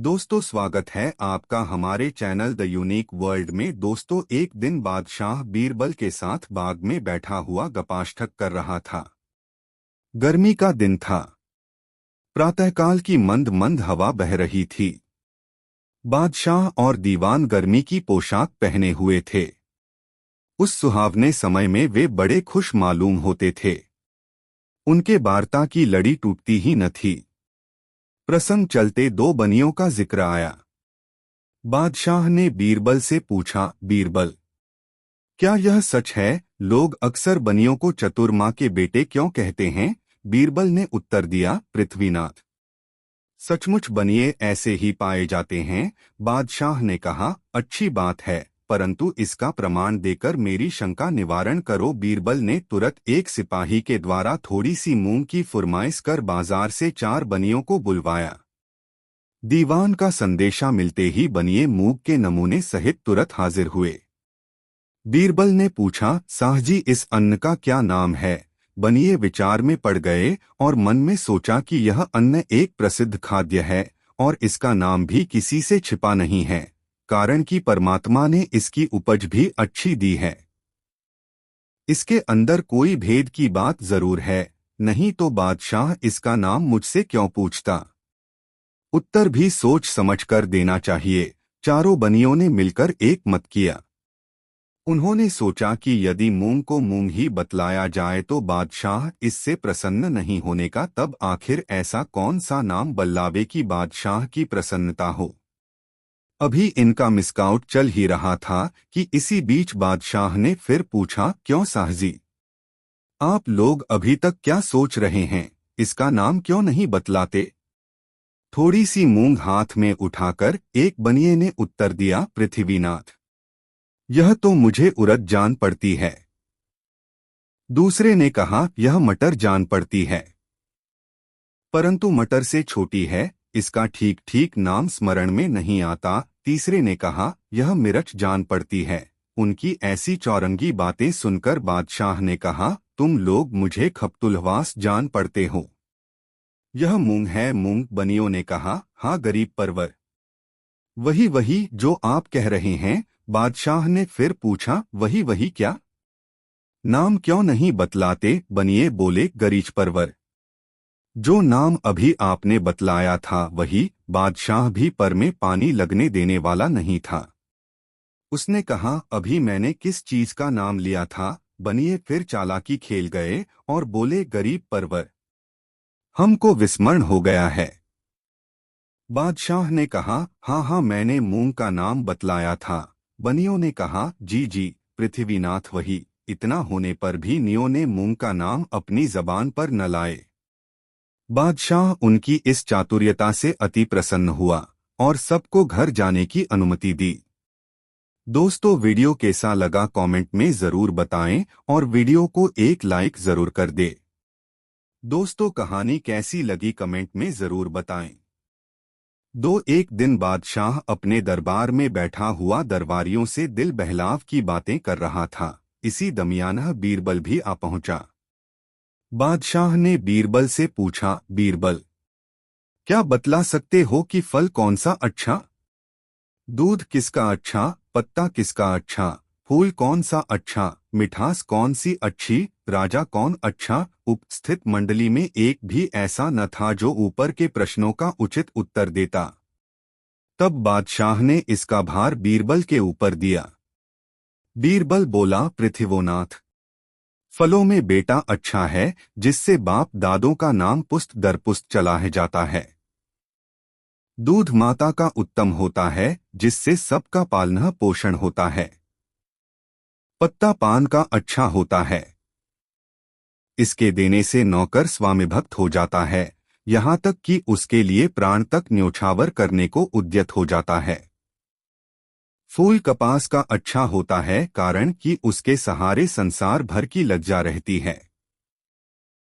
दोस्तों, स्वागत है आपका हमारे चैनल द यूनिक वर्ल्ड में। दोस्तों, एक दिन बादशाह बीरबल के साथ बाग में बैठा हुआ गपाष्टक कर रहा था। गर्मी का दिन था। प्रातःकाल की मंद मंद हवा बह रही थी। बादशाह और दीवान गर्मी की पोशाक पहने हुए थे। उस सुहावने समय में वे बड़े खुश मालूम होते थे। उनके वार्ता की लड़ी टूटती ही न थी। प्रसंग चलते दो बनियों का जिक्र आया। बादशाह ने बीरबल से पूछा, बीरबल, क्या यह सच है, लोग अक्सर बनियों को चतुर माँ के बेटे क्यों कहते हैं? बीरबल ने उत्तर दिया, पृथ्वीनाथ, सचमुच बनिए ऐसे ही पाए जाते हैं। बादशाह ने कहा, अच्छी बात है, परंतु इसका प्रमाण देकर मेरी शंका निवारण करो। बीरबल ने तुरंत एक सिपाही के द्वारा थोड़ी सी मूंग की फुरमाइश कर बाजार से 4 बनियों को बुलवाया। दीवान का संदेशा मिलते ही बनिए मूंग के नमूने सहित तुरंत हाजिर हुए। बीरबल ने पूछा, साहजी, इस अन्न का क्या नाम है? बनिए विचार में पड़ गए और मन में सोचा कि यह अन्न एक प्रसिद्ध खाद्य है और इसका नाम भी किसी से छिपा नहीं है, कारण कि परमात्मा ने इसकी उपज भी अच्छी दी है। इसके अंदर कोई भेद की बात जरूर है, नहीं तो बादशाह इसका नाम मुझसे क्यों पूछता? उत्तर भी सोच समझकर देना चाहिए। चारों बनियों ने मिलकर एक मत किया। उन्होंने सोचा कि यदि मूंग को मूंग ही बतलाया जाए तो बादशाह इससे प्रसन्न नहीं होने का, तब आखिर ऐसा कौन सा नाम बल्लावे कि बादशाह की प्रसन्नता हो। अभी इनका मिसकाउट चल ही रहा था कि इसी बीच बादशाह ने फिर पूछा, क्यों साहजी, आप लोग अभी तक क्या सोच रहे हैं? इसका नाम क्यों नहीं बतलाते? थोड़ी सी मूंग हाथ में उठाकर एक बनिए ने उत्तर दिया, पृथ्वीनाथ, यह तो मुझे उड़द जान पड़ती है। दूसरे ने कहा, यह मटर जान पड़ती है, परंतु मटर से छोटी है, इसका ठीक ठीक नाम स्मरण में नहीं आता। तीसरे ने कहा, यह मिर्च जान पड़ती है। उनकी ऐसी चौरंगी बातें सुनकर बादशाह ने कहा, तुम लोग मुझे खप्तुलवास जान पड़ते हो। यह मूंग है। मूंग, बनियों ने कहा, हाँ गरीब परवर, वही वही जो आप कह रहे हैं। बादशाह ने फिर पूछा, वही वही क्या? नाम क्यों नहीं बतलाते? बनिए बोले, गरीच परवर, जो नाम अभी आपने बतलाया था वही। बादशाह भी पर में पानी लगने देने वाला नहीं था। उसने कहा, अभी मैंने किस चीज का नाम लिया था? बनिए फिर चालाकी खेल गए और बोले, गरीब परवर, हमको विस्मरण हो गया है। बादशाह ने कहा, हाँ हाँ, मैंने मूंग का नाम बतलाया था। बनियों ने कहा, जी जी पृथ्वीनाथ वही। इतना होने पर भी नियों ने मूंग का नाम अपनी जबान पर न लाए। बादशाह उनकी इस चातुर्यता से अति प्रसन्न हुआ और सबको घर जाने की अनुमति दी। दोस्तों, वीडियो कैसा लगा कमेंट में जरूर बताएं और वीडियो को एक लाइक जरूर कर दे। दोस्तों, कहानी कैसी लगी कमेंट में जरूर बताएं। एक दिन बादशाह अपने दरबार में बैठा हुआ दरबारियों से दिल बहलाव की बातें कर रहा था। इसी दरमियान बीरबल भी आ पहुंचा। बादशाह ने बीरबल से पूछा, बीरबल, क्या बतला सकते हो कि फल कौन सा अच्छा? दूध किसका अच्छा? पत्ता किसका अच्छा? फूल कौन सा अच्छा? मिठास कौन सी अच्छी? राजा कौन अच्छा? उपस्थित मंडली में एक भी ऐसा न था जो ऊपर के प्रश्नों का उचित उत्तर देता। तब बादशाह ने इसका भार बीरबल के ऊपर दिया। बीरबल बोला, पृथ्वीनाथ, फलों में बेटा अच्छा है, जिससे बाप दादों का नाम पुस्त दर पुस्त चला है जाता है। दूध माता का उत्तम होता है, जिससे सबका पालन पोषण होता है। पत्ता पान का अच्छा होता है, इसके देने से नौकर स्वामिभक्त हो जाता है, यहाँ तक कि उसके लिए प्राण तक न्योछावर करने को उद्यत हो जाता है। फूल कपास का अच्छा होता है, कारण कि उसके सहारे संसार भर की लज्जा रहती है।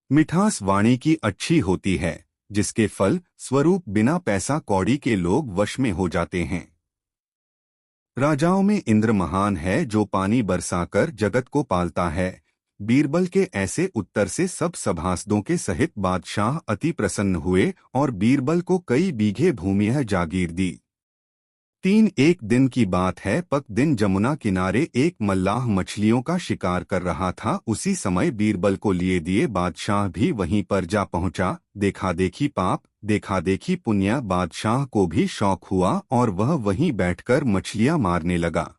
मिठास वाणी की अच्छी होती है, जिसके फल स्वरूप बिना पैसा कौड़ी के लोग वश में हो जाते हैं। राजाओं में इंद्र महान है, जो पानी बरसाकर जगत को पालता है। बीरबल के ऐसे उत्तर से सब सभासदों के सहित बादशाह अति प्रसन्न हुए और बीरबल को कई बीघे भूमि जागीर दी। एक दिन की बात है। पक दिन जमुना किनारे एक मल्लाह मछलियों का शिकार कर रहा था। उसी समय बीरबल को लिए दिए बादशाह भी वहीं पर जा पहुंचा। देखा देखी पाप, देखा देखी पुण्य। बादशाह को भी शौक हुआ और वह वहीं बैठकर मछलियां मारने लगा।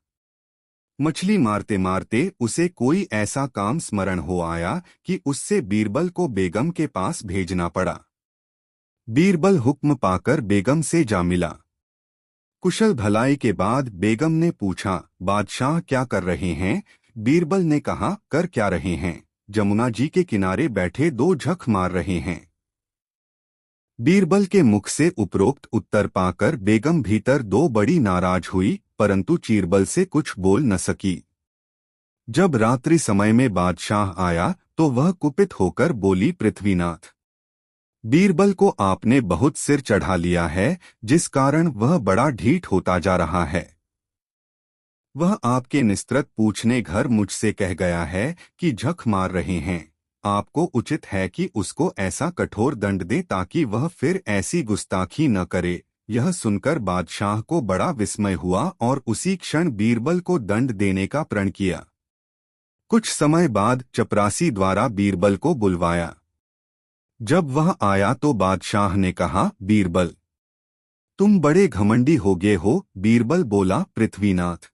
मछली मारते मारते उसे कोई ऐसा काम स्मरण हो आया कि उससे बीरबल को बेगम के पास भेजना पड़ा। बीरबल हुक्म पाकर बेगम से जा मिला। कुशल भलाई के बाद बेगम ने पूछा, बादशाह क्या कर रहे हैं? बीरबल ने कहा, कर क्या रहे हैं, जमुना जी के किनारे बैठे दो झक मार रहे हैं। बीरबल के मुख से उपरोक्त उत्तर पाकर बेगम भीतर दो बड़ी नाराज हुई, परंतु चीरबल से कुछ बोल न सकी। जब रात्रि समय में बादशाह आया तो वह कुपित होकर बोली, पृथ्वीनाथ, बीरबल को आपने बहुत सिर चढ़ा लिया है, जिस कारण वह बड़ा ढीठ होता जा रहा है। वह आपके निस्तृत पूछने घर मुझसे कह गया है कि झक मार रहे हैं। आपको उचित है कि उसको ऐसा कठोर दंड दे ताकि वह फिर ऐसी गुस्ताखी न करे। यह सुनकर बादशाह को बड़ा विस्मय हुआ और उसी क्षण बीरबल को दंड देने का प्रण किया। कुछ समय बाद चपरासी द्वारा बीरबल को बुलवाया। जब वह आया तो बादशाह ने कहा, बीरबल, तुम बड़े घमंडी हो गए हो। बीरबल बोला, पृथ्वीनाथ,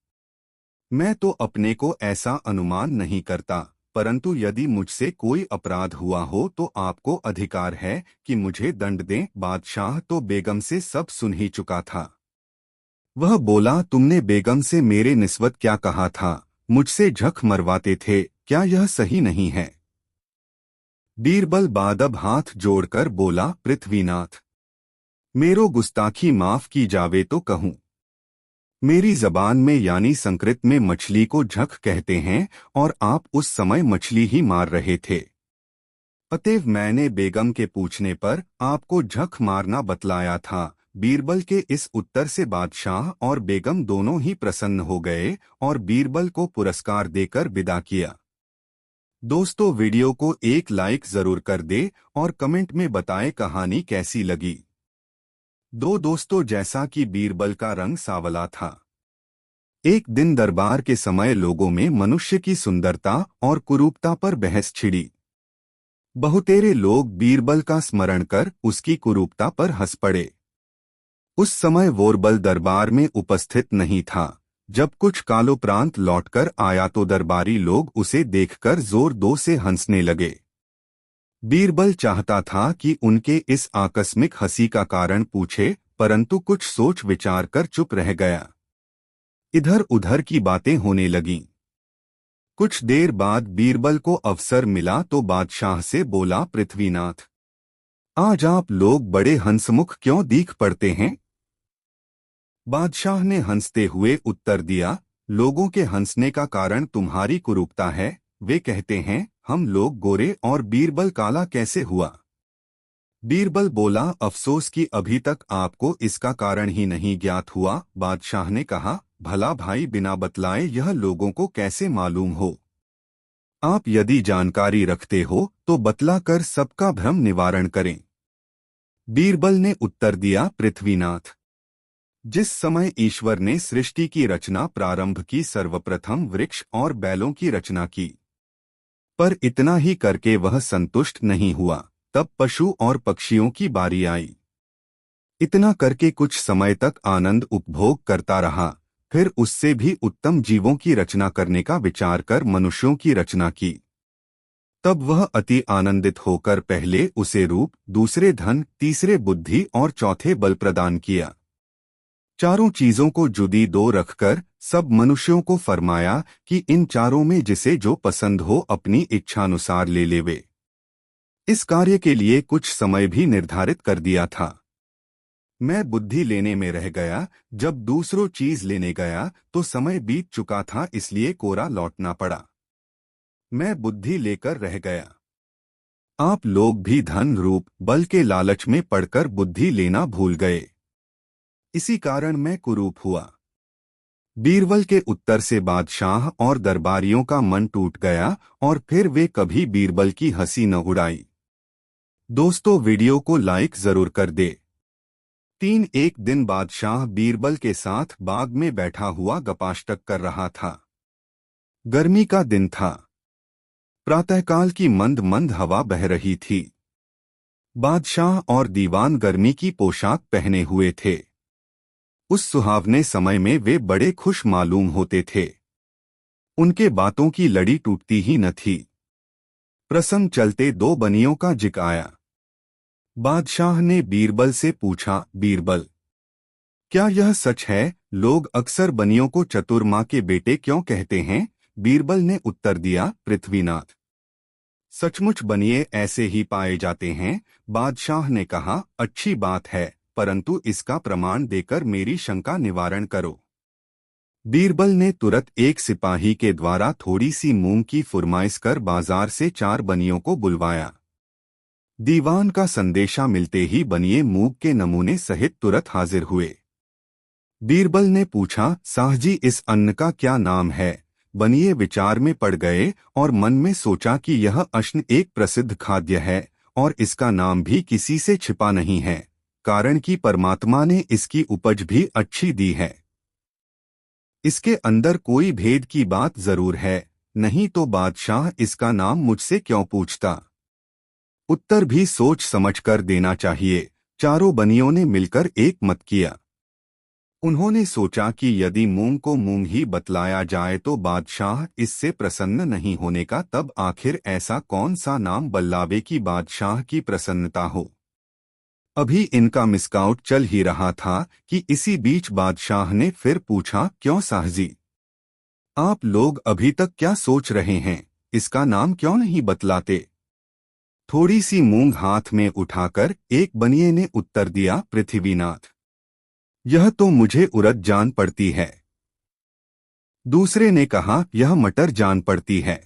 मैं तो अपने को ऐसा अनुमान नहीं करता, परंतु यदि मुझसे कोई अपराध हुआ हो तो आपको अधिकार है कि मुझे दंड दें। बादशाह तो बेगम से सब सुन ही चुका था। वह बोला, तुमने बेगम से मेरे निस्बत क्या कहा था? मुझसे झक मरवाते थे, क्या यह सही नहीं है? बीरबल बादब हाथ जोड़कर बोला, पृथ्वीनाथ, मेरो गुस्ताखी माफ की जावे तो कहूँ। मेरी जबान में यानी संस्कृत में मछली को झक कहते हैं और आप उस समय मछली ही मार रहे थे। अतएव मैंने बेगम के पूछने पर आपको झक मारना बतलाया था। बीरबल के इस उत्तर से बादशाह और बेगम दोनों ही प्रसन्न हो गए और बीरबल को पुरस्कार देकर विदा किया। दोस्तों, वीडियो को एक लाइक जरूर कर दे और कमेंट में बताएं कहानी कैसी लगी। दोस्तों, जैसा कि बीरबल का रंग सांवला था। एक दिन दरबार के समय लोगों में मनुष्य की सुंदरता और कुरूपता पर बहस छिड़ी। बहुतेरे लोग बीरबल का स्मरण कर उसकी कुरूपता पर हंस पड़े। उस समय वोरबल दरबार में उपस्थित नहीं था। जब कुछ कालोपरांत लौटकर आया तो दरबारी लोग उसे देखकर जोर से हंसने लगे। बीरबल चाहता था कि उनके इस आकस्मिक हंसी का कारण पूछे, परंतु कुछ सोच विचार कर चुप रह गया। इधर उधर की बातें होने लगीं। कुछ देर बाद बीरबल को अवसर मिला तो बादशाह से बोला, पृथ्वीनाथ, आज आप लोग बड़े हंसमुख क्यों दिख पड़ते हैं? बादशाह ने हंसते हुए उत्तर दिया, लोगों के हंसने का कारण तुम्हारी कुरूपता है। वे कहते हैं हम लोग गोरे और बीरबल काला कैसे हुआ? बीरबल बोला, अफसोस कि अभी तक आपको इसका कारण ही नहीं ज्ञात हुआ। बादशाह ने कहा, भला भाई, बिना बतलाए यह लोगों को कैसे मालूम हो? आप यदि जानकारी रखते हो तो बतलाकर सबका भ्रम निवारण करें। बीरबल ने उत्तर दिया, पृथ्वीनाथ, जिस समय ईश्वर ने सृष्टि की रचना प्रारंभ की, सर्वप्रथम वृक्ष और बैलों की रचना की, पर इतना ही करके वह संतुष्ट नहीं हुआ। तब पशु और पक्षियों की बारी आई। इतना करके कुछ समय तक आनंद उपभोग करता रहा। फिर उससे भी उत्तम जीवों की रचना करने का विचार कर मनुष्यों की रचना की। तब वह अति आनंदित होकर पहले उसे रूप, दूसरे धन, तीसरे बुद्धि और चौथे बल प्रदान किया। चारों चीजों को जुदी दो रखकर सब मनुष्यों को फरमाया कि इन चारों में जिसे जो पसंद हो अपनी इच्छानुसार ले लेवे। इस कार्य के लिए कुछ समय भी निर्धारित कर दिया था। मैं बुद्धि लेने में रह गया। जब दूसरों चीज लेने गया तो समय बीत चुका था, इसलिए कोरा लौटना पड़ा। मैं बुद्धि लेकर रह गया। आप लोग भी धन, रूप, बल के लालच में पड़कर बुद्धि लेना भूल गए। इसी कारण मैं कुरूप हुआ। बीरबल के उत्तर से बादशाह और दरबारियों का मन टूट गया और फिर वे कभी बीरबल की हंसी न उड़ाई। दोस्तों, वीडियो को लाइक जरूर कर दे। एक दिन बादशाह बीरबल के साथ बाग में बैठा हुआ गपाष्टक कर रहा था। गर्मी का दिन था। प्रातःकाल की मंद मंद हवा बह रही थी। बादशाह और दीवान गर्मी की पोशाक पहने हुए थे। उस सुहावने समय में वे बड़े खुश मालूम होते थे। उनके बातों की लड़ी टूटती ही न थी। प्रसंग चलते दो बनियों का जिक्र आया। बादशाह ने बीरबल से पूछा, बीरबल, क्या यह सच है, लोग अक्सर बनियों को चतुर माँ के बेटे क्यों कहते हैं? बीरबल ने उत्तर दिया, पृथ्वीनाथ, सचमुच बनिए ऐसे ही पाए जाते हैं। बादशाह ने कहा, अच्छी बात है, परंतु इसका प्रमाण देकर मेरी शंका निवारण करो। बीरबल ने तुरंत एक सिपाही के द्वारा थोड़ी सी मूंग की फुरमाइश कर बाजार से 4 बनियों को बुलवाया। दीवान का संदेशा मिलते ही बनिए मूंग के नमूने सहित तुरंत हाजिर हुए। बीरबल ने पूछा, साहजी, इस अन्न का क्या नाम है? बनिए विचार में पड़ गए और मन में सोचा कि यह अन्न एक प्रसिद्ध खाद्य है और इसका नाम भी किसी से छिपा नहीं है, कारण कि परमात्मा ने इसकी उपज भी अच्छी दी है। इसके अंदर कोई भेद की बात जरूर है, नहीं तो बादशाह इसका नाम मुझसे क्यों पूछता? उत्तर भी सोच समझकर देना चाहिए। चारों बनियों ने मिलकर एक मत किया। उन्होंने सोचा कि यदि मूंग को मूंग ही बतलाया जाए तो बादशाह इससे प्रसन्न नहीं होने का, तब आखिर ऐसा कौन सा नाम बल्लावे कि बादशाह की प्रसन्नता हो। अभी इनका मिसकाउट चल ही रहा था कि इसी बीच बादशाह ने फिर पूछा, क्यों साहजी, आप लोग अभी तक क्या सोच रहे हैं? इसका नाम क्यों नहीं बतलाते? थोड़ी सी मूंग हाथ में उठाकर एक बनिए ने उत्तर दिया, पृथ्वीनाथ, यह तो मुझे उड़द जान पड़ती है। दूसरे ने कहा, यह मटर जान पड़ती है,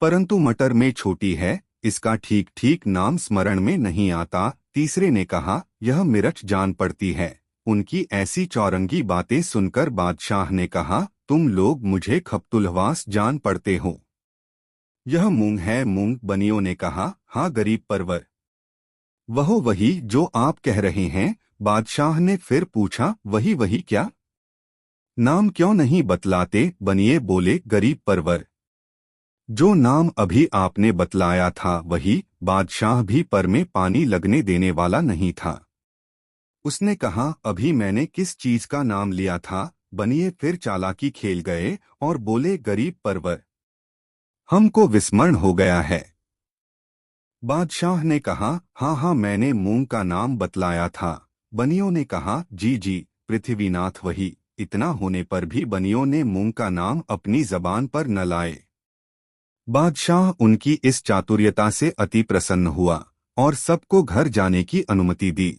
परंतु मटर में छोटी है, इसका ठीक ठीक नाम स्मरण में नहीं आता। तीसरे ने कहा, यह मिर्च जान पड़ती है। उनकी ऐसी चौरंगी बातें सुनकर बादशाह ने कहा, तुम लोग मुझे खप्तुलवास जान पड़ते हो। यह मूंग है, मूंग। बनियों ने कहा, हाँ गरीब परवर, वहो वही जो आप कह रहे हैं। बादशाह ने फिर पूछा, वही वही क्या? नाम क्यों नहीं बतलाते? बनिए बोले, गरीब परवर, जो नाम अभी आपने बतलाया था वही। बादशाह भी पर में पानी लगने देने वाला नहीं था। उसने कहा, अभी मैंने किस चीज का नाम लिया था? बनिए फिर चालाकी खेल गए और बोले, गरीब परवर, हमको विस्मरण हो गया है। बादशाह ने कहा, हाँ हाँ, मैंने मूंग का नाम बतलाया था। बनियों ने कहा, जी जी पृथ्वीनाथ वही। इतना होने पर भी बनियों ने मूंग का नाम अपनी जबान पर न लाए। बादशाह उनकी इस चातुर्यता से अति प्रसन्न हुआ और सबको घर जाने की अनुमति दी।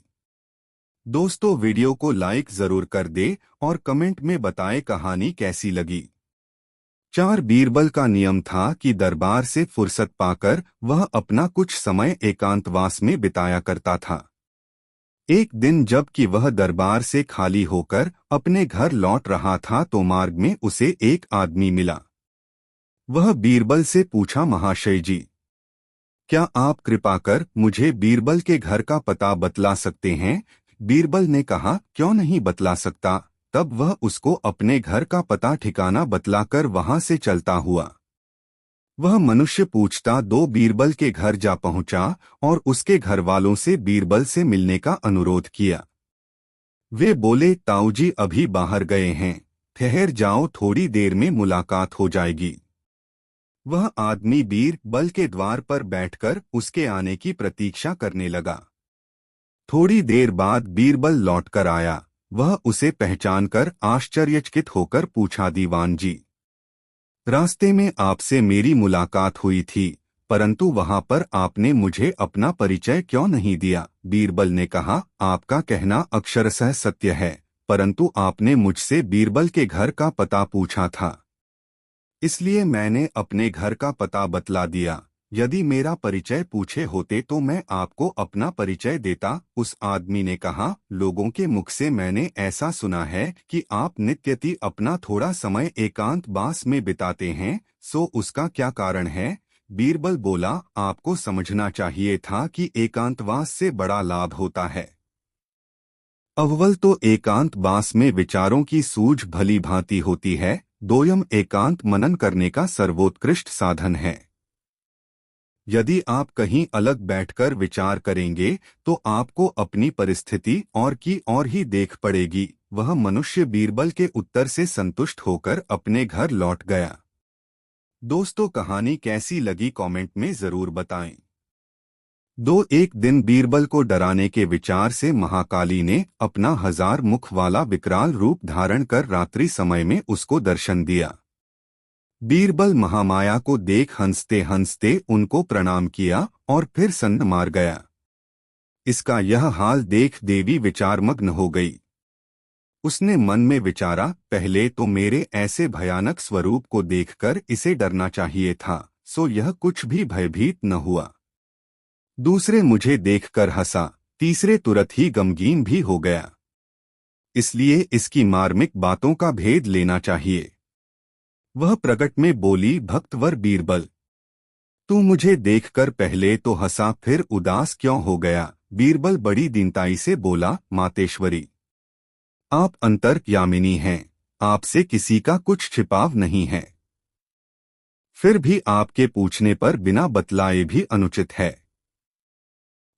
दोस्तों, वीडियो को लाइक जरूर कर दे और कमेंट में बताएं कहानी कैसी लगी। 4 बीरबल का नियम था कि दरबार से फुर्सत पाकर वह अपना कुछ समय एकांतवास में बिताया करता था। एक दिन जबकि वह दरबार से खाली होकर अपने घर लौट रहा था तो मार्ग में उसे एक आदमी मिला। वह बीरबल से पूछा, महाशय जी, क्या आप कृपा कर मुझे बीरबल के घर का पता बतला सकते हैं? बीरबल ने कहा, क्यों नहीं बतला सकता। तब वह उसको अपने घर का पता ठिकाना बतलाकर वहां से चलता हुआ वह मनुष्य पूछता 2 बीरबल के घर जा पहुंचा और उसके घर वालों से बीरबल से मिलने का अनुरोध किया। वे बोले, ताऊजी अभी बाहर गए हैं, ठहर जाओ, थोड़ी देर में मुलाकात हो जाएगी। वह आदमी बीरबल के द्वार पर बैठकर उसके आने की प्रतीक्षा करने लगा। थोड़ी देर बाद बीरबल लौटकर आया। वह उसे पहचानकर आश्चर्यचकित होकर पूछा, दीवान जी, रास्ते में आपसे मेरी मुलाकात हुई थी, परंतु वहां पर आपने मुझे अपना परिचय क्यों नहीं दिया? बीरबल ने कहा, आपका कहना अक्षरशः सत्य है, परंतु आपने मुझसे बीरबल के घर का पता पूछा था, इसलिए मैंने अपने घर का पता बतला दिया। यदि मेरा परिचय पूछे होते तो मैं आपको अपना परिचय देता। उस आदमी ने कहा, लोगों के मुख से मैंने ऐसा सुना है कि आप नित्यति अपना थोड़ा समय एकांतवास में बिताते हैं, सो उसका क्या कारण है? बीरबल बोला, आपको समझना चाहिए था कि एकांतवास से बड़ा लाभ होता है। अव्वल तो एकांतवास में विचारों की सूझ भली भांति होती है, दोयम एकांत मनन करने का सर्वोत्कृष्ट साधन है। यदि आप कहीं अलग बैठकर विचार करेंगे तो आपको अपनी परिस्थिति और ही देख पड़ेगी। वह मनुष्य बीरबल के उत्तर से संतुष्ट होकर अपने घर लौट गया। दोस्तों, कहानी कैसी लगी कमेंट में जरूर बताएं। एक दिन बीरबल को डराने के विचार से महाकाली ने अपना 1000 मुख वाला विकराल रूप धारण कर रात्रि समय में उसको दर्शन दिया। बीरबल महामाया को देख हंसते हंसते उनको प्रणाम किया और फिर सन्न मार गया। इसका यह हाल देख देवी विचारमग्न हो गई। उसने मन में विचारा, पहले तो मेरे ऐसे भयानक स्वरूप को देखकर इसे डरना चाहिए था, सो यह कुछ भी भयभीत न हुआ। दूसरे मुझे देखकर हंसा, तीसरे तुरंत ही गमगीन भी हो गया। इसलिए इसकी मार्मिक बातों का भेद लेना चाहिए। वह प्रकट में बोली, भक्तवर बीरबल, तू मुझे देखकर पहले तो हंसा, फिर उदास क्यों हो गया? बीरबल बड़ी दीनताई से बोला, मातेश्वरी, आप अंतर्यामिनी हैं, आपसे किसी का कुछ छिपाव नहीं है। फिर भी आपके पूछने पर बिना बतलाए भी अनुचित है।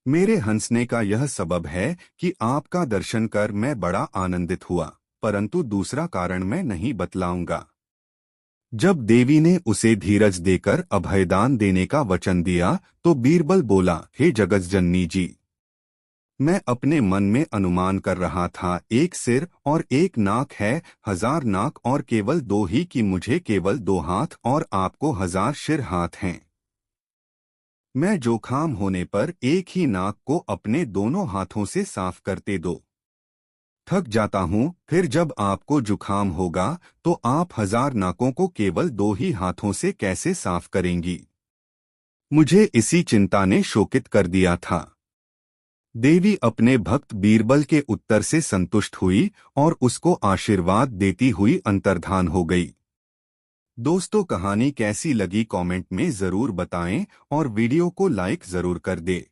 मेरे हंसने का यह सबब है कि आपका दर्शन कर मैं बड़ा आनंदित हुआ, परंतु दूसरा कारण मैं नहीं बतलाऊंगा। जब देवी ने उसे धीरज देकर अभयदान देने का वचन दिया तो बीरबल बोला, हे जगज्जननी जी, मैं अपने मन में अनुमान कर रहा था, एक सिर और एक नाक है, 1000 नाक और केवल 2 ही कि मुझे केवल 2 हाथ और आपको 1000 सिर हाथ हैं। मैं जोखाम होने पर एक ही नाक को अपने दोनों हाथों से साफ करते दो। थक जाता हूँ, फिर जब आपको जुखाम होगा तो आप 1000 नाकों को केवल 2 ही हाथों से कैसे साफ करेंगी? मुझे इसी चिंता ने शोकित कर दिया था। देवी अपने भक्त बीरबल के उत्तर से संतुष्ट हुई और उसको आशीर्वाद देती हुई अंतर्धान हो गई। दोस्तों, कहानी कैसी लगी कमेंट में जरूर बताएं और वीडियो को लाइक जरूर कर दे।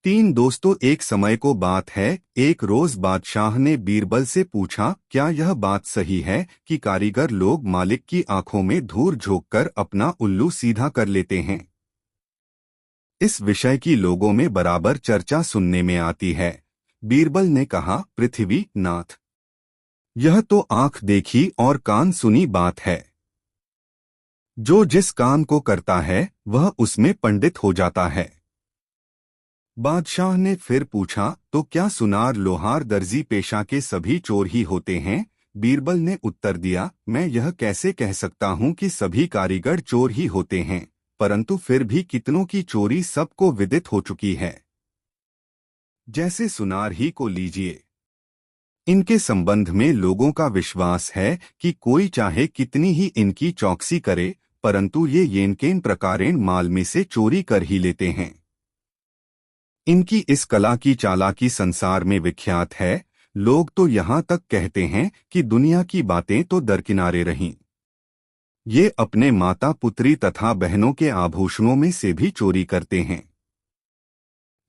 दोस्तों, एक समय को बात है, एक रोज बादशाह ने बीरबल से पूछा, क्या यह बात सही है कि कारीगर लोग मालिक की आंखों में धूल झोंककर अपना उल्लू सीधा कर लेते हैं? इस विषय की लोगों में बराबर चर्चा सुनने में आती है। बीरबल ने कहा, पृथ्वी नाथ, यह तो आंख देखी और कान सुनी बात है। जो जिस काम को करता है वह उसमें पंडित हो जाता है। बादशाह ने फिर पूछा, तो क्या सुनार, लोहार, दर्जी पेशा के सभी चोर ही होते हैं? बीरबल ने उत्तर दिया, मैं यह कैसे कह सकता हूँ कि सभी कारीगर चोर ही होते हैं, परंतु फिर भी कितनों की चोरी सबको विदित हो चुकी है। जैसे सुनार ही को लीजिए, इनके संबंध में लोगों का विश्वास है कि कोई चाहे कितनी ही इनकी चौकसी करे, परंतु ये येनकेन प्रकारेण माल में से चोरी कर ही लेते हैं। इनकी इस कला की चालाकी संसार में विख्यात है। लोग तो यहाँ तक कहते हैं कि दुनिया की बातें तो दरकिनारे रहीं, ये अपने माता पुत्री तथा बहनों के आभूषणों में से भी चोरी करते हैं।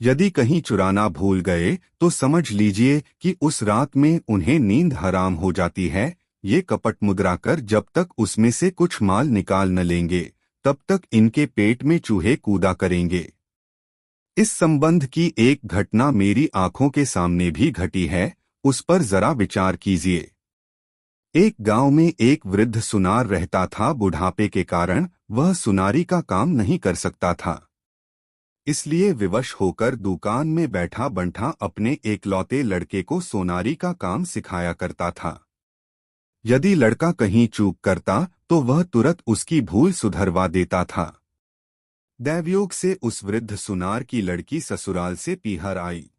यदि कहीं चुराना भूल गए तो समझ लीजिए कि उस रात में उन्हें नींद हराम हो जाती है। ये कपट मुद्रा कर जब तक उसमें से कुछ माल निकाल न लेंगे, तब तक इनके पेट में चूहे कूदा करेंगे। इस संबंध की एक घटना मेरी आंखों के सामने भी घटी है, उस पर जरा विचार कीजिए। एक गांव में एक वृद्ध सुनार रहता था। बुढ़ापे के कारण वह सुनारी का काम नहीं कर सकता था, इसलिए विवश होकर दुकान में बैठा बंठा अपने एकलौते लड़के को सोनारी का काम सिखाया करता था। यदि लड़का कहीं चूक करता तो वह तुरंत उसकी भूल सुधरवा देता था। दैवयोग से उस वृद्ध सुनार की लड़की ससुराल से पीहर आई।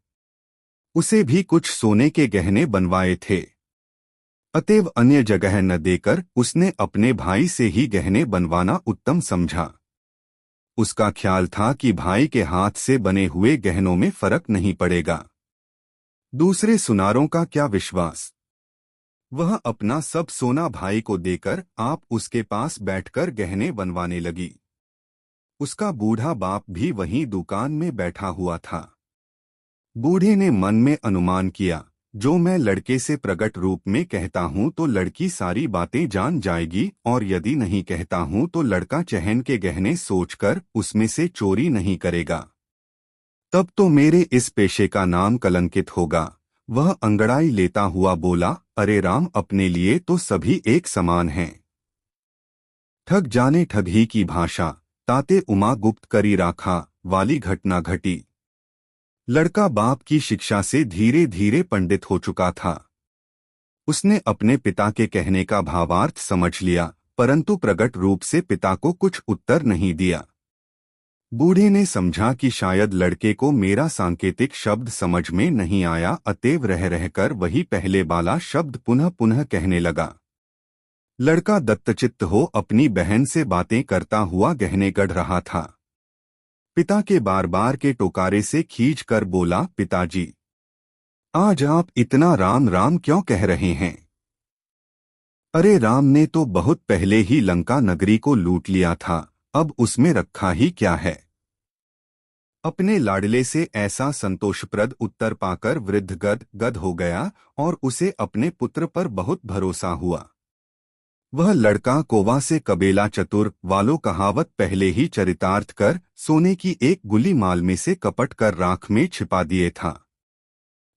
उसे भी कुछ सोने के गहने बनवाए थे, अतएव अन्य जगह न देकर उसने अपने भाई से ही गहने बनवाना उत्तम समझा। उसका ख्याल था कि भाई के हाथ से बने हुए गहनों में फर्क नहीं पड़ेगा। दूसरे सुनारों का क्या विश्वास। वह अपना सब सोना भाई को देकर आप उसके पास बैठकर गहने बनवाने लगी। उसका बूढ़ा बाप भी वहीं दुकान में बैठा हुआ था। बूढ़े ने मन में अनुमान किया, जो मैं लड़के से प्रकट रूप में कहता हूं तो लड़की सारी बातें जान जाएगी, और यदि नहीं कहता हूं तो लड़का चहन के गहने सोचकर उसमें से चोरी नहीं करेगा। तब तो मेरे इस पेशे का नाम कलंकित होगा। वह अंगड़ाई लेता हुआ बोला, अरे राम, अपने लिए तो सभी एक समान हैं। ठग जाने ठगी की भाषा, ताते उमा गुप्त करी राखा वाली घटना घटी। लड़का बाप की शिक्षा से धीरे धीरे पंडित हो चुका था। उसने अपने पिता के कहने का भावार्थ समझ लिया, परंतु प्रकट रूप से पिता को कुछ उत्तर नहीं दिया। बूढ़े ने समझा कि शायद लड़के को मेरा सांकेतिक शब्द समझ में नहीं आया, अतएव रह रहकर वही पहले वाला शब्द पुनः पुनः कहने लगा। लड़का दत्तचित्त हो अपनी बहन से बातें करता हुआ गहने गढ़ रहा था। पिता के बार बार के टोकारे से खींच कर बोला, पिताजी, आज आप इतना राम राम क्यों कह रहे हैं? अरे राम ने तो बहुत पहले ही लंका नगरी को लूट लिया था, अब उसमें रखा ही क्या है? अपने लाडले से ऐसा संतोषप्रद उत्तर पाकर वृद्ध गद हो गया और उसे अपने पुत्र पर बहुत भरोसा हुआ। वह लड़का कोवा से कबेला चतुर वालों कहावत पहले ही चरितार्थ कर सोने की एक गुली माल में से कपट कर राख में छिपा दिए था।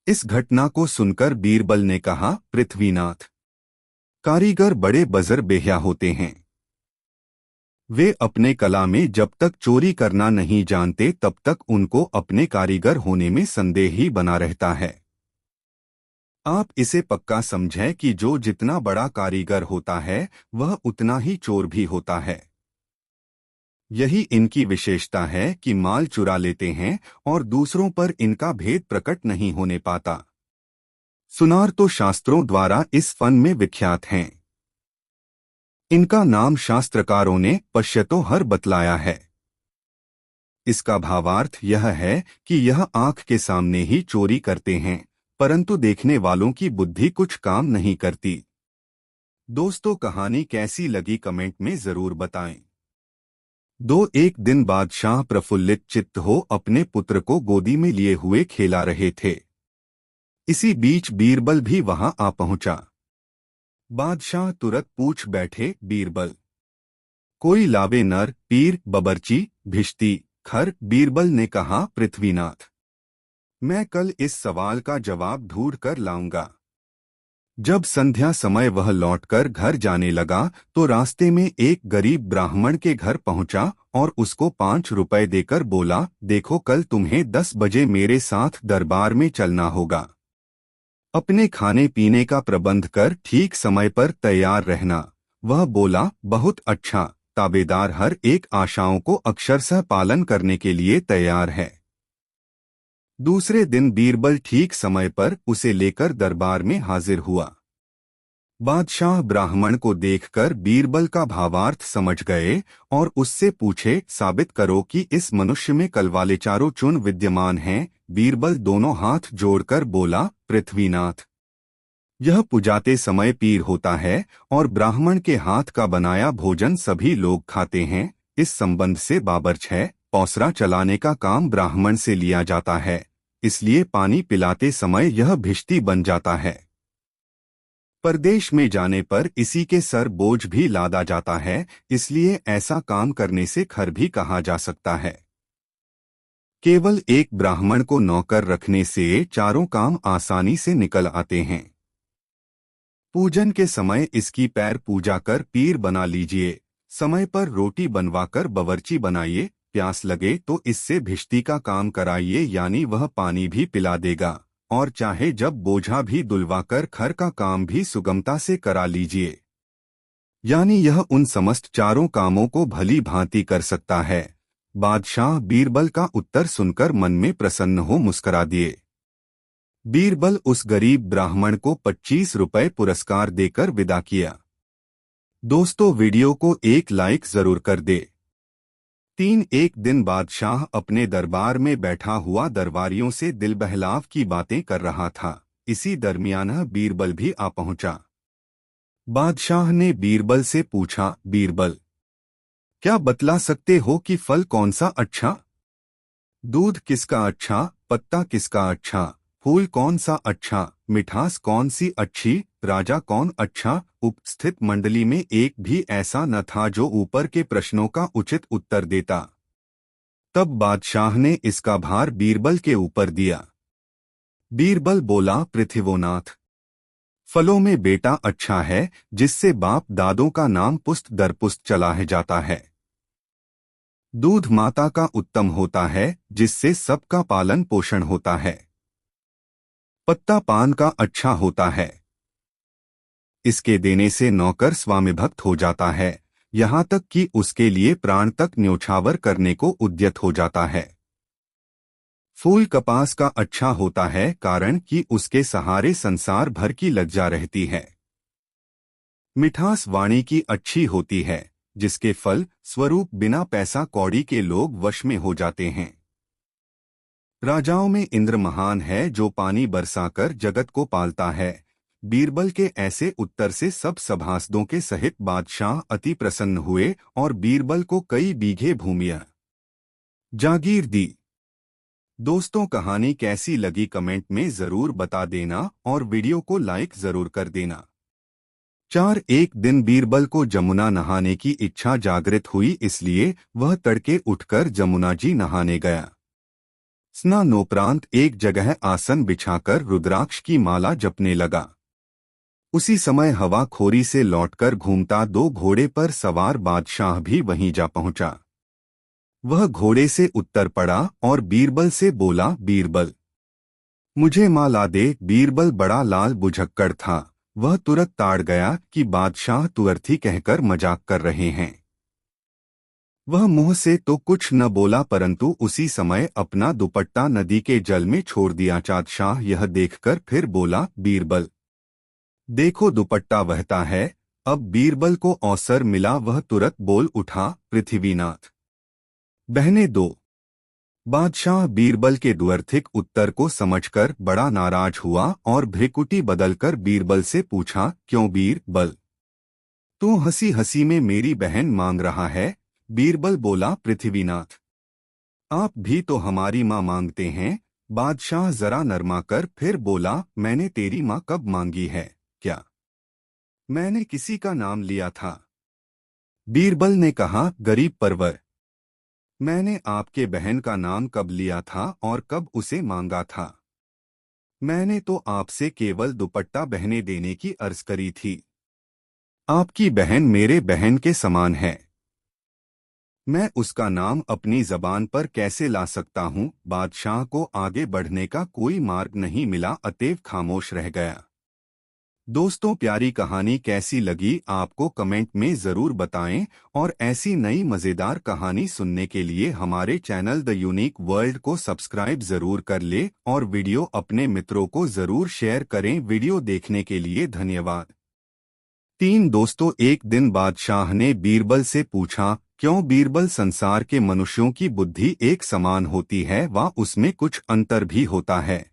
इस घटना को सुनकर बीरबल ने कहा, पृथ्वीनाथ, कारीगर बड़े बजर बेहया होते हैं। वे अपने कला में जब तक चोरी करना नहीं जानते तब तक उनको अपने कारीगर होने में संदेह ही बना रहता है। आप इसे पक्का समझें कि जो जितना बड़ा कारीगर होता है वह उतना ही चोर भी होता है। यही इनकी विशेषता है कि माल चुरा लेते हैं और दूसरों पर इनका भेद प्रकट नहीं होने पाता। सुनार तो शास्त्रों द्वारा इस फन में विख्यात हैं। इनका नाम शास्त्रकारों ने पश्यतो हर बतलाया है। इसका भावार्थ यह है कि यह आंख के सामने ही चोरी करते हैं, परंतु देखने वालों की बुद्धि कुछ काम नहीं करती। दोस्तों, कहानी कैसी लगी कमेंट में जरूर बताएं। एक दिन बादशाह प्रफुल्लित चित्त हो अपने पुत्र को गोदी में लिए हुए खेला रहे थे। इसी बीच बीरबल भी वहां आ पहुंचा। बादशाह तुरंत पूछ बैठे, बीरबल, कोई लावे नर, पीर, बबरची, भिश्ती, खर? बीरबल ने कहा, पृथ्वीनाथ, मैं कल इस सवाल का जवाब ढूंढ कर लाऊंगा। जब संध्या समय वह लौटकर घर जाने लगा तो रास्ते में एक गरीब ब्राह्मण के घर पहुंचा और उसको 5 रुपए देकर बोला, देखो, कल तुम्हें 10 बजे मेरे साथ दरबार में चलना होगा। अपने खाने पीने का प्रबंध कर ठीक समय पर तैयार रहना। वह बोला, बहुत अच्छा, ताबेदार हर एक आशाओं को अक्षरशः पालन करने के लिए तैयार है। दूसरे दिन बीरबल ठीक समय पर उसे लेकर दरबार में हाजिर हुआ। बादशाह ब्राह्मण को देखकर बीरबल का भावार्थ समझ गए और उससे पूछे, साबित करो कि इस मनुष्य में कल वाले चारों चुन विद्यमान हैं। बीरबल दोनों हाथ जोड़कर बोला, पृथ्वीनाथ, यह पुजाते समय पीर होता है और ब्राह्मण के हाथ का बनाया भोजन सभी लोग खाते हैं। इस संबंध से बाबर्च है, पौसरा चलाने का काम ब्राह्मण से लिया जाता है, इसलिए पानी पिलाते समय यह भिश्ती बन जाता है। परदेश में जाने पर इसी के सर बोझ भी लादा जाता है, इसलिए ऐसा काम करने से खर भी कहा जा सकता है। केवल एक ब्राह्मण को नौकर रखने से चारों काम आसानी से निकल आते हैं। पूजन के समय इसकी पैर पूजा कर पीर बना लीजिए, समय पर रोटी बनवाकर बवर्ची बनाइए, प्यास लगे तो इससे भिश्ती का काम कराइए, यानी वह पानी भी पिला देगा, और चाहे जब बोझा भी दुलवाकर खर का काम भी सुगमता से करा लीजिए, यानी यह उन समस्त चारों कामों को भली भांति कर सकता है। बादशाह बीरबल का उत्तर सुनकर मन में प्रसन्न हो मुस्कुरा दिए। बीरबल उस गरीब ब्राह्मण को 25 रुपए पुरस्कार देकर विदा किया। दोस्तों, वीडियो को एक लाइक जरूर कर दे। एक दिन बादशाह अपने दरबार में बैठा हुआ दरबारियों से दिल बहलाव की बातें कर रहा था। इसी दरमियान बीरबल भी आ पहुंचा। बादशाह ने बीरबल से पूछा, बीरबल, क्या बतला सकते हो कि फल कौन सा अच्छा, दूध किसका अच्छा, पत्ता किसका अच्छा, फूल कौन सा अच्छा, मिठास कौन सी अच्छी, राजा कौन अच्छा। उपस्थित मंडली में एक भी ऐसा न था जो ऊपर के प्रश्नों का उचित उत्तर देता। तब बादशाह ने इसका भार बीरबल के ऊपर दिया। बीरबल बोला, पृथ्वीनाथ, फलों में बेटा अच्छा है जिससे बाप दादों का नाम पुस्त दर पुस्त चला है जाता है। दूध माता का उत्तम होता है जिससे सबका पालन पोषण होता है। पत्ता पान का अच्छा होता है, इसके देने से नौकर स्वामी भक्त हो जाता है, यहाँ तक कि उसके लिए प्राण तक न्योछावर करने को उद्यत हो जाता है। फूल कपास का अच्छा होता है कारण कि उसके सहारे संसार भर की लज्जा रहती है। मिठास वाणी की अच्छी होती है जिसके फल स्वरूप बिना पैसा कौड़ी के लोग वश में हो जाते हैं। राजाओं में इंद्र महान है जो पानी बरसाकर जगत को पालता है। बीरबल के ऐसे उत्तर से सब सभासदों के सहित बादशाह अति प्रसन्न हुए और बीरबल को कई बीघे भूमियां जागीर दी। दोस्तों, कहानी कैसी लगी कमेंट में जरूर बता देना और वीडियो को लाइक जरूर कर देना। एक दिन बीरबल को जमुना नहाने की इच्छा जागृत हुई, इसलिए वह तड़के उठकर जमुना जी नहाने गया। स्नानोपरांत एक जगह आसन बिछाकर रुद्राक्ष की माला जपने लगा। उसी समय हवाखोरी से लौटकर घूमता 2 घोड़े पर सवार बादशाह भी वहीं जा पहुंचा। वह घोड़े से उतर पड़ा और बीरबल से बोला, बीरबल, मुझे माला दे। बीरबल बड़ा लाल बुझक्कड़ था, वह तुरंत ताड़ गया कि बादशाह तुअर्थी कहकर मजाक कर रहे हैं। वह मुंह से तो कुछ न बोला परंतु उसी समय अपना दुपट्टा नदी के जल में छोड़ दिया। बादशाह यह देखकर फिर बोला, बीरबल, देखो दुपट्टा बहता है। अब बीरबल को अवसर मिला, वह तुरंत बोल उठा, पृथ्वीनाथ, बहने दो। बादशाह बीरबल के द्व्यर्थिक उत्तर को समझकर बड़ा नाराज हुआ और भ्रिकुटी बदलकर बीरबल से पूछा, क्यों बीरबल, तू हंसी हंसी में मेरी बहन मांग रहा है। बीरबल बोला, पृथ्वीनाथ, आप भी तो हमारी माँ मांगते हैं। बादशाह जरा नरमाकर फिर बोला, मैंने तेरी माँ कब मांगी है, क्या मैंने किसी का नाम लिया था। बीरबल ने कहा, गरीब परवर, मैंने आपके बहन का नाम कब लिया था और कब उसे मांगा था। मैंने तो आपसे केवल दुपट्टा बहने देने की अर्ज करी थी। आपकी बहन मेरे बहन के समान है, मैं उसका नाम अपनी जबान पर कैसे ला सकता हूँ। बादशाह को आगे बढ़ने का कोई मार्ग नहीं मिला, अतएव खामोश रह गया। दोस्तों, प्यारी कहानी कैसी लगी आपको कमेंट में जरूर बताएं और ऐसी नई मजेदार कहानी सुनने के लिए हमारे चैनल द यूनिक वर्ल्ड को सब्सक्राइब जरूर कर ले और वीडियो अपने मित्रों को जरूर शेयर करें। वीडियो देखने के लिए धन्यवाद। दोस्तों, एक दिन बादशाह ने बीरबल से पूछा, क्यों बीरबल, संसार के मनुष्यों की बुद्धि एक समान होती है व उसमें कुछ अंतर भी होता है।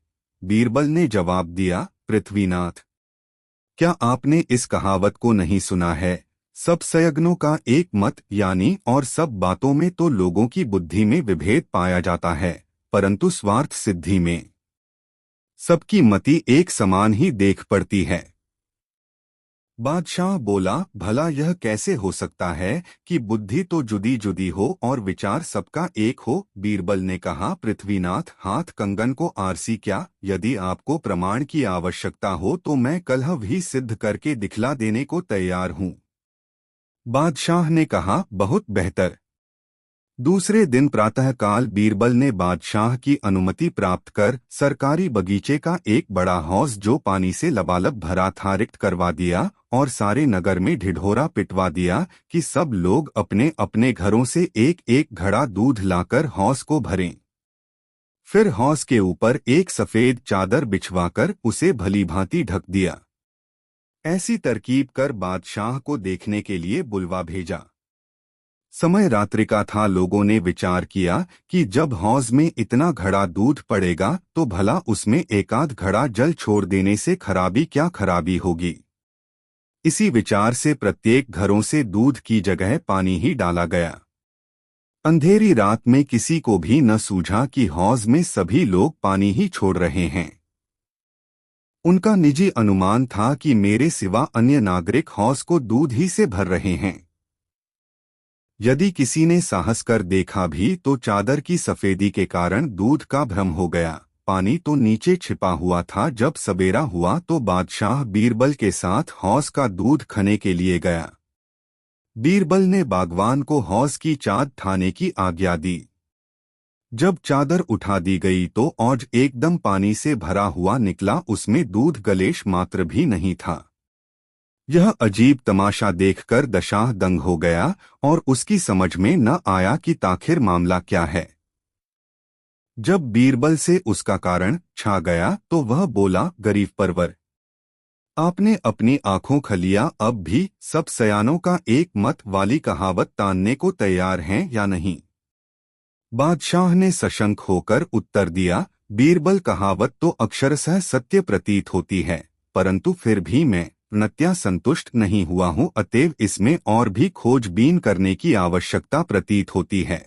बीरबल ने जवाब दिया, पृथ्वीनाथ, क्या आपने इस कहावत को नहीं सुना है, सब संयज्ञों का एक मत, यानी और सब बातों में तो लोगों की बुद्धि में विभेद पाया जाता है परंतु स्वार्थ सिद्धि में सबकी मति एक समान ही देख पड़ती है। बादशाह बोला, भला यह कैसे हो सकता है कि बुद्धि तो जुदी जुदी हो और विचार सबका एक हो। बीरबल ने कहा, पृथ्वीनाथ, हाथ कंगन को आरसी क्या, यदि आपको प्रमाण की आवश्यकता हो तो मैं कलह भी सिद्ध करके दिखला देने को तैयार हूँ। बादशाह ने कहा, बहुत बेहतर। दूसरे दिन प्रातःकाल बीरबल ने बादशाह की अनुमति प्राप्त कर सरकारी बगीचे का एक बड़ा हौज जो पानी से लबालब भरा था रिक्त करवा दिया और सारे नगर में ढिढोरा पिटवा दिया कि सब लोग अपने अपने घरों से एक एक घड़ा दूध लाकर हौज को भरें। फिर हौज के ऊपर एक सफेद चादर बिछवाकर उसे भलीभांति ढक दिया। ऐसी तरकीब कर बादशाह को देखने के लिए बुलवा भेजा। समय रात्रि का था। लोगों ने विचार किया कि जब हौज में इतना घड़ा दूध पड़ेगा तो भला उसमें एकाध घड़ा जल छोड़ देने से खराबी क्या खराबी होगी। इसी विचार से प्रत्येक घरों से दूध की जगह पानी ही डाला गया। अंधेरी रात में किसी को भी न सूझा कि हौज में सभी लोग पानी ही छोड़ रहे हैं। उनका निजी अनुमान था कि मेरे सिवा अन्य नागरिक हौज को दूध ही से भर रहे हैं। यदि किसी ने साहस कर देखा भी तो चादर की सफेदी के कारण दूध का भ्रम हो गया। पानी तो नीचे छिपा हुआ था। जब सवेरा हुआ तो बादशाह बीरबल के साथ हौज का दूध खने के लिए गया। बीरबल ने बागवान को हौज की चाद ठाने की आज्ञा दी। जब चादर उठा दी गई तो औज एकदम पानी से भरा हुआ निकला। उसमें दूध गलेश मात्र भी नहीं था। यह अजीब तमाशा देखकर दशाह दंग हो गया और उसकी समझ में न आया कि आखिर मामला क्या है। जब बीरबल से उसका कारण छा गया तो वह बोला, गरीब परवर, आपने अपनी आंखों खलिया अब भी सब सयानों का एक मत वाली कहावत तानने को तैयार हैं या नहीं। बादशाह ने सशंक होकर उत्तर दिया, बीरबल, कहावत तो अक्षरशः सत्य प्रतीत होती है, परंतु फिर भी मैं पूर्णतया संतुष्ट नहीं हुआ हूँ, अतएव इसमें और भी खोजबीन करने की आवश्यकता प्रतीत होती है।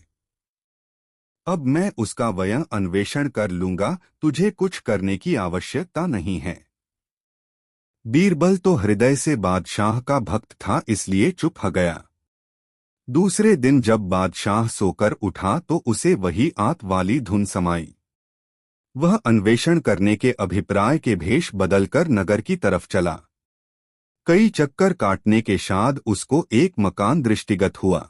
अब मैं उसका वयं अन्वेषण कर लूंगा, तुझे कुछ करने की आवश्यकता नहीं है। बीरबल तो हृदय से बादशाह का भक्त था, इसलिए चुप हो गया। दूसरे दिन जब बादशाह सोकर उठा तो उसे वही आत वाली धुन समाई। वह अन्वेषण करने के अभिप्राय के भेष बदलकर नगर की तरफ चला। कई चक्कर काटने के बाद उसको एक मकान दृष्टिगत हुआ।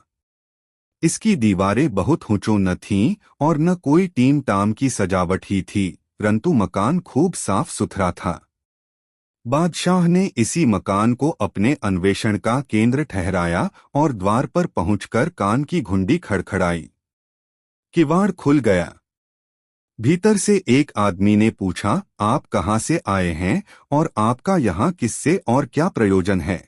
इसकी दीवारें बहुत ऊंचों न थीं और न कोई टीम टाम की सजावट ही थी, परंतु मकान खूब साफ सुथरा था। बादशाह ने इसी मकान को अपने अन्वेषण का केंद्र ठहराया और द्वार पर पहुंचकर कान की घुंडी खड़खड़ाई। किवाड़ खुल गया। भीतर से एक आदमी ने पूछा, आप कहाँ से आए हैं और आपका यहाँ किससे और क्या प्रयोजन है।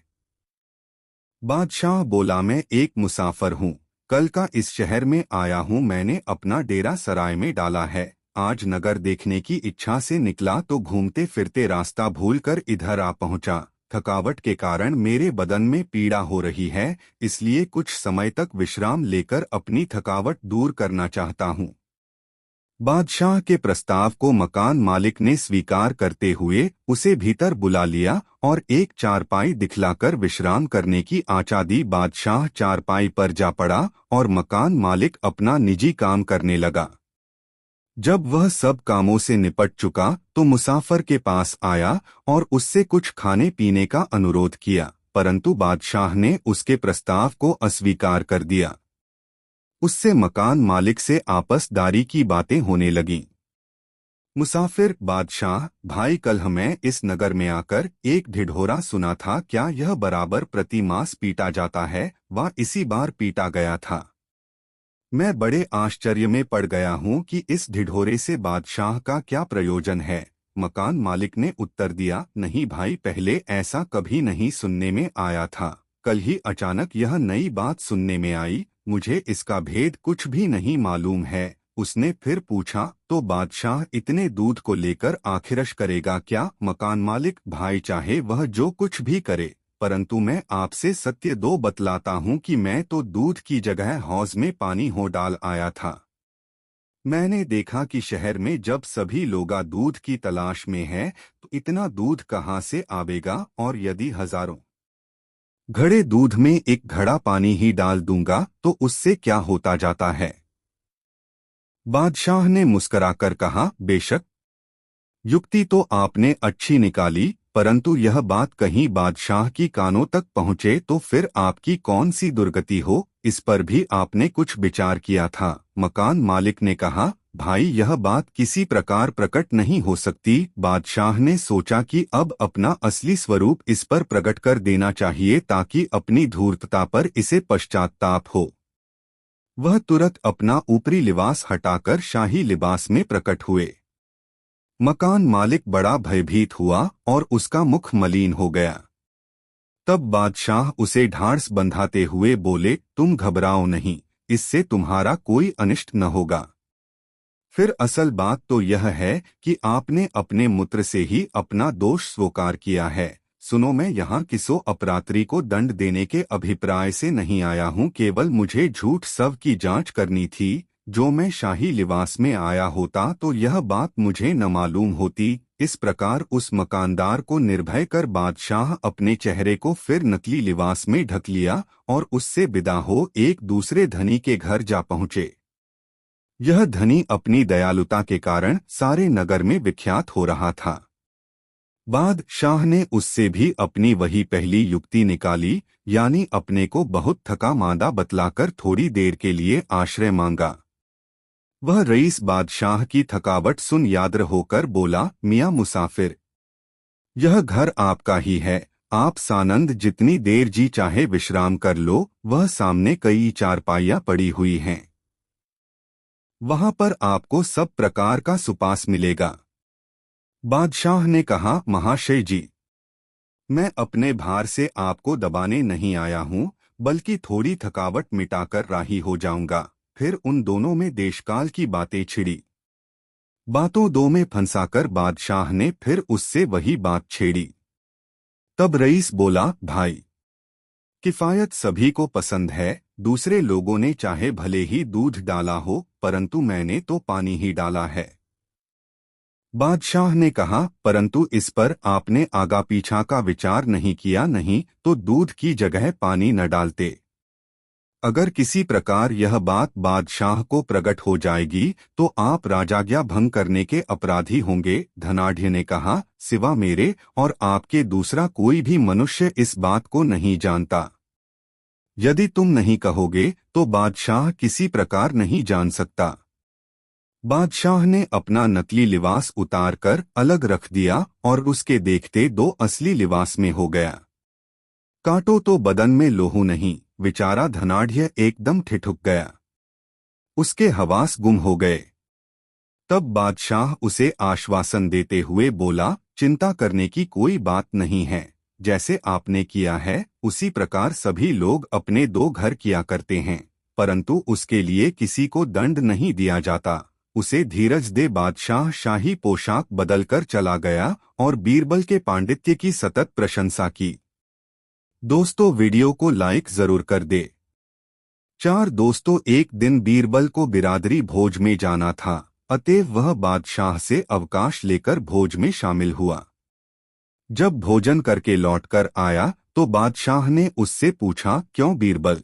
बादशाह बोला, मैं एक मुसाफिर हूँ, कल का इस शहर में आया हूँ। मैंने अपना डेरा सराय में डाला है। आज नगर देखने की इच्छा से निकला तो घूमते फिरते रास्ता भूलकर इधर आ पहुंचा। थकावट के कारण मेरे बदन में पीड़ा हो रही है, इसलिए कुछ समय तक विश्राम लेकर अपनी थकावट दूर करना चाहता हूँ। बादशाह के प्रस्ताव को मकान मालिक ने स्वीकार करते हुए उसे भीतर बुला लिया और एक चारपाई दिखलाकर विश्राम करने की आचा दी। बादशाह चारपाई पर जा पड़ा और मकान मालिक अपना निजी काम करने लगा। जब वह सब कामों से निपट चुका तो मुसाफिर के पास आया और उससे कुछ खाने पीने का अनुरोध किया, परंतु बादशाह ने उसके प्रस्ताव को अस्वीकार कर दिया। उससे मकान मालिक से आपसदारी की बातें होने लगीं। मुसाफिर, बादशाह भाई, कल मैं इस नगर में आकर एक ढिढोरा सुना था, क्या यह बराबर प्रति मास पीटा जाता है व इसी बार पीटा गया था। मैं बड़े आश्चर्य में पड़ गया हूँ कि इस ढिढोरे से बादशाह का क्या प्रयोजन है। मकान मालिक ने उत्तर दिया, नहीं भाई, पहले ऐसा कभी नहीं सुनने में आया था, कल ही अचानक यह नई बात सुनने में आई। मुझे इसका भेद कुछ भी नहीं मालूम है। उसने फिर पूछा, तो बादशाह इतने दूध को लेकर आखिरश करेगा क्या। मकान मालिक, भाई चाहे वह जो कुछ भी करे, परंतु मैं आपसे सत्य दो बतलाता हूँ कि मैं तो दूध की जगह हौज में पानी हो डाल आया था। मैंने देखा कि शहर में जब सभी लोगा दूध की तलाश में है तो इतना दूध कहाँ से आवेगा, और यदि हजारों घड़े दूध में एक घड़ा पानी ही डाल दूंगा तो उससे क्या होता जाता है। बादशाह ने मुस्कराकर कहा, बेशक युक्ति तो आपने अच्छी निकाली, परंतु यह बात कहीं बादशाह की कानों तक पहुँचे तो फिर आपकी कौन सी दुर्गति हो, इस पर भी आपने कुछ विचार किया था। मकान मालिक ने कहा, भाई यह बात किसी प्रकार प्रकट नहीं हो सकती। बादशाह ने सोचा कि अब अपना असली स्वरूप इस पर प्रकट कर देना चाहिए ताकि अपनी धूर्तता पर इसे पश्चाताप हो। वह तुरंत अपना ऊपरी लिबास हटाकर शाही लिबास में प्रकट हुए। मकान मालिक बड़ा भयभीत हुआ और उसका मुख मलिन हो गया। तब बादशाह उसे ढाढ़स बंधाते हुए बोले, तुम घबराओ नहीं, इससे तुम्हारा अनिष्ट अनिष्ट न होगा। फिर असल बात तो यह है कि आपने अपने मूत्र से ही अपना दोष स्वीकार किया है। सुनो, मैं यहाँ किसो अपरात्री को दंड देने के अभिप्राय से नहीं आया हूँ, केवल मुझे झूठ सब की जांच करनी थी। जो मैं शाही लिबास में आया होता तो यह बात मुझे न मालूम होती। इस प्रकार उस मकानदार को निर्भय कर बादशाह अपने चेहरे को फिर नकली लिबास में ढक लिया और उससे विदा हो एक दूसरे धनी के घर जा पहुँचे। यह धनी अपनी दयालुता के कारण सारे नगर में विख्यात हो रहा था। बादशाह ने उससे भी अपनी वही पहली युक्ति निकाली, यानी अपने को बहुत थका मांदा बतलाकर थोड़ी देर के लिए आश्रय मांगा। वह रईस बादशाह की थकावट सुन याद्र होकर बोला, मियां मुसाफिर, यह घर आपका ही है, आप सानंद जितनी देर जी चाहे विश्राम कर लो। वह सामने कई चारपाइयां पड़ी हुई हैं, वहां पर आपको सब प्रकार का सुपास मिलेगा। बादशाह ने कहा, महाशय जी, मैं अपने भार से आपको दबाने नहीं आया हूँ, बल्कि थोड़ी थकावट मिटाकर राही हो जाऊंगा। फिर उन दोनों में देशकाल की बातें छिड़ी। बातों दो में फंसाकर बादशाह ने फिर उससे वही बात छेड़ी। तब रईस बोला, भाई, किफायत सभी को पसंद है। दूसरे लोगों ने चाहे भले ही दूध डाला हो, परंतु मैंने तो पानी ही डाला है। बादशाह ने कहा, परंतु इस पर आपने आगा पीछा का विचार नहीं किया, नहीं तो दूध की जगह पानी न डालते। अगर किसी प्रकार यह बात बादशाह को प्रकट हो जाएगी तो आप राजाज्ञा भंग करने के अपराधी होंगे। धनाढ़ ने कहा, सिवा मेरे और आपके दूसरा कोई भी मनुष्य इस बात को नहीं जानता। यदि तुम नहीं कहोगे तो बादशाह किसी प्रकार नहीं जान सकता। बादशाह ने अपना नकली लिबास उतार कर अलग रख दिया और उसके देखते दो असली लिबास में हो गया। काटो तो बदन में लोहू नहीं, बेचारा धनाढ़ एकदम ठिठुक गया, उसके हवास गुम हो गए। तब बादशाह उसे आश्वासन देते हुए बोला, चिंता करने की कोई बात नहीं है। जैसे आपने किया है उसी प्रकार सभी लोग अपने दो घर किया करते हैं, परंतु उसके लिए किसी को दंड नहीं दिया जाता। उसे धीरज दे। बादशाह शाही पोशाक बदलकर चला गया और बीरबल के पांडित्य की सतत प्रशंसा की। दोस्तों, वीडियो को लाइक जरूर कर दे। दोस्तों, एक दिन बीरबल को बिरादरी भोज में जाना था, अतएव वह बादशाह से अवकाश लेकर भोज में शामिल हुआ। जब भोजन करके लौटकर आया तो बादशाह ने उससे पूछा, क्यों बीरबल,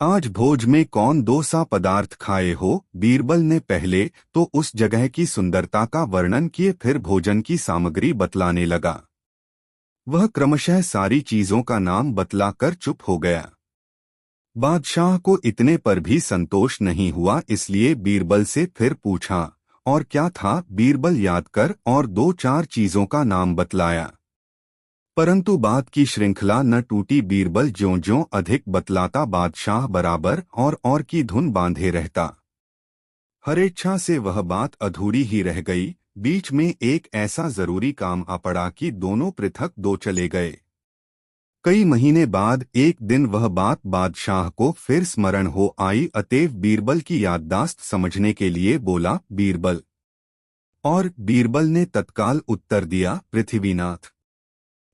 आज भोज में कौन दो सा पदार्थ खाए हो? बीरबल ने पहले तो उस जगह की सुंदरता का वर्णन किए, फिर भोजन की सामग्री बतलाने लगा। वह क्रमशः सारी चीजों का नाम बतलाकर चुप हो गया। बादशाह को इतने पर भी संतोष नहीं हुआ, इसलिए बीरबल से फिर पूछा, और क्या था? बीरबल याद कर और दो चार चीजों का नाम बतलाया, परंतु बात की श्रृंखला न टूटी। बीरबल ज्यों-ज्यों अधिक बतलाता, बादशाह बराबर और की धुन बांधे रहता। हरेच्छा से वह बात अधूरी ही रह गई। बीच में एक ऐसा जरूरी काम आ पड़ा कि दोनों पृथक दो चले गए। कई महीने बाद एक दिन वह बात बादशाह को फिर स्मरण हो आई, अतएव बीरबल की याददाश्त समझने के लिए बोला, बीरबल। और बीरबल ने तत्काल उत्तर दिया, पृथ्वीनाथ।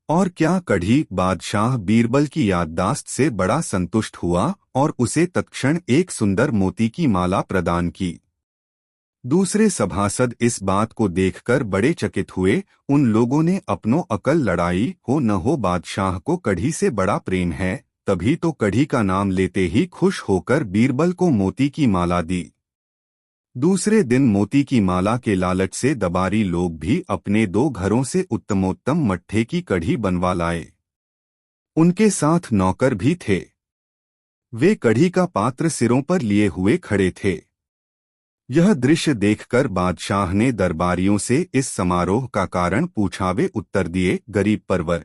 और क्या कढ़ी? बादशाह बीरबल की याददाश्त से बड़ा संतुष्ट हुआ और उसे तत्क्षण एक सुंदर मोती की माला प्रदान की। दूसरे सभासद इस बात को देखकर बड़े चकित हुए। उन लोगों ने अपनों अकल लड़ाई हो न हो, बादशाह को कढ़ी से बड़ा प्रेम है, तभी तो कढ़ी का नाम लेते ही खुश होकर बीरबल को मोती की माला दी। दूसरे दिन मोती की माला के लालच से दबारी लोग भी अपने दो घरों से उत्तमोत्तम मट्ठे की कढ़ी बनवा लाए। उनके साथ नौकर भी थे। वे कढ़ी का पात्र सिरों पर लिए हुए खड़े थे। यह दृश्य देखकर बादशाह ने दरबारियों से इस समारोह का कारण पूछा। वे उत्तर दिए, गरीब परवर,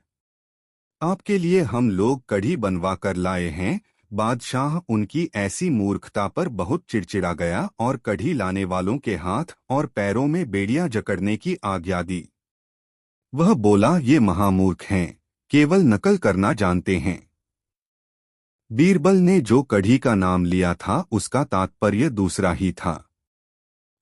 आपके लिए हम लोग कढ़ी बनवा कर लाए हैं। बादशाह उनकी ऐसी मूर्खता पर बहुत चिड़चिड़ा गया और कढ़ी लाने वालों के हाथ और पैरों में बेड़ियां जकड़ने की आज्ञा दी। वह बोला, ये महामूर्ख हैं, केवल नकल करना जानते हैं। बीरबल ने जो कढ़ी का नाम लिया था उसका तात्पर्य दूसरा ही था।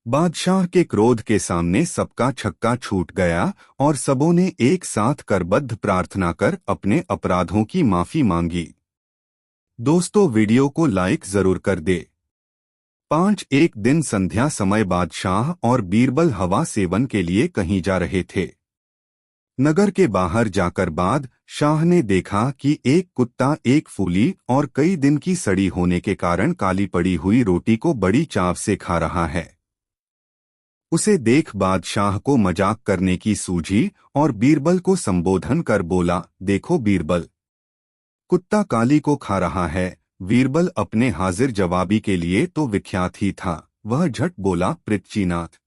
बादशाह के क्रोध के सामने सबका छक्का छूट गया और सबों ने एक साथ करबद्ध प्रार्थना कर अपने अपराधों की माफी मांगी। दोस्तों, वीडियो को लाइक जरूर कर दे। 5 एक दिन संध्या समय बादशाह और बीरबल हवा सेवन के लिए कहीं जा रहे थे। नगर के बाहर जाकर बाद शाह ने देखा कि एक कुत्ता एक फूली और कई दिन की सड़ी होने के कारण काली पड़ी हुई रोटी को बड़ी चाव से खा रहा है। उसे देख बादशाह को मजाक करने की सूझी और बीरबल को संबोधन कर बोला, देखो बीरबल, कुत्ता काली को खा रहा है। बीरबल अपने हाजिर जवाबी के लिए तो विख्यात ही था। वह झट बोला, पृथ्वीनाथ,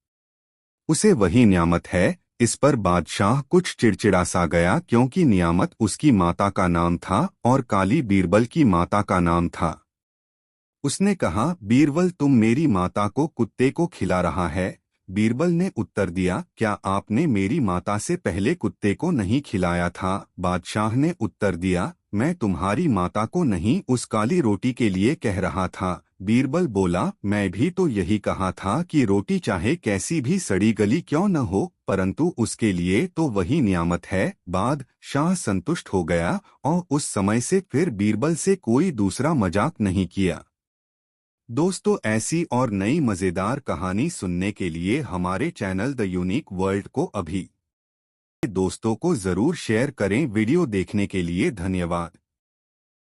उसे वही नियामत है। इस पर बादशाह कुछ चिड़चिड़ा सा गया क्योंकि नियामत उसकी माता का नाम था और काली बीरबल की माता का नाम था। उसने कहा, बीरबल, तुम मेरी माता को कुत्ते को खिला रहा है। बीरबल ने उत्तर दिया, क्या आपने मेरी माता से पहले कुत्ते को नहीं खिलाया था? बादशाह ने उत्तर दिया, मैं तुम्हारी माता को नहीं, उस काली रोटी के लिए कह रहा था। बीरबल बोला, मैं भी तो यही कहा था कि रोटी चाहे कैसी भी सड़ी गली क्यों न हो, परंतु उसके लिए तो वही नियामत है। बादशाह संतुष्ट हो गया और उस समय से फिर बीरबल से कोई दूसरा मजाक नहीं किया। दोस्तों, ऐसी और नई मजेदार कहानी सुनने के लिए हमारे चैनल द यूनिक वर्ल्ड को अभी दोस्तों को जरूर शेयर करें। वीडियो देखने के लिए धन्यवाद।